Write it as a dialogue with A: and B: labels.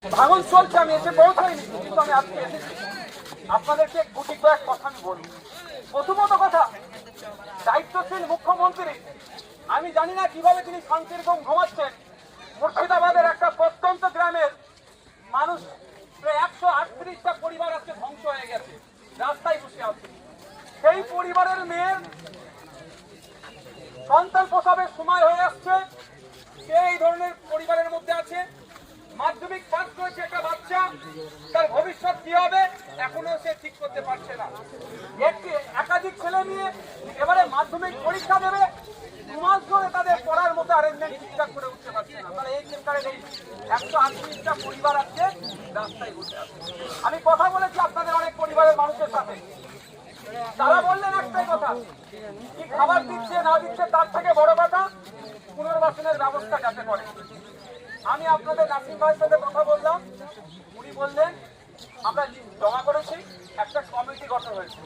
A: ভাঙন চলছে, আমি এসে পৌঁছাইনি, কিন্তু আমি আজকে এসেছি। আপনাদেরকে গুটি কয়েক কথা আমি বলব। প্রথমত কথা, দায়িত্বশীল মুখ্যমন্ত্রী, আমি জানি না কিভাবে তিনি শান্তির ঘুম ঘুমাচ্ছেন। মুর্শিদাবাদের একটা প্রত্যন্ত গ্রামের মানুষ, প্রায় 138টা পরিবার আজকে ধ্বংস হয়ে গেছে, রাস্তায় বসে আছে। সেই পরিবারের মেয়ের সন্তান প্রসবের সময় হয়ে আসছে, সে এই ধরনের পরিবারের মধ্যে আছে। মাধ্যমিক পাস করেছে একটা বাচ্চা, তার ভবিষ্যৎ কি হবে এখনো সে ঠিক করতে পারছে না। একাধিক ছেলে নিয়ে এবারে মাধ্যমিক পরীক্ষা দেবে, 2 মাস ধরে তাদের পড়ার মতো অ্যারেঞ্জমেন্ট ঠিকঠাক করে উঠতে পারছে না। তাহলে এই চিন্তায় নেই, 138টা পরিবার আছে রাস্তায় বসে আছে। আমি কথা বলেছি আপনাদের অনেক পরিবারের মানুষের সাথে, তারা বললেন একটাই কথা, কি খাবার দিচ্ছে না দিচ্ছে তার থেকে বড় কথা পুনর্বাসনের ব্যবস্থা যাতে করে। আমি আপনাদের নাসিম ভাইয়ের সাথে কথা বললাম, উনি বললেন আমরা জমা করেছি, একটা কমিটি গঠন হয়েছে,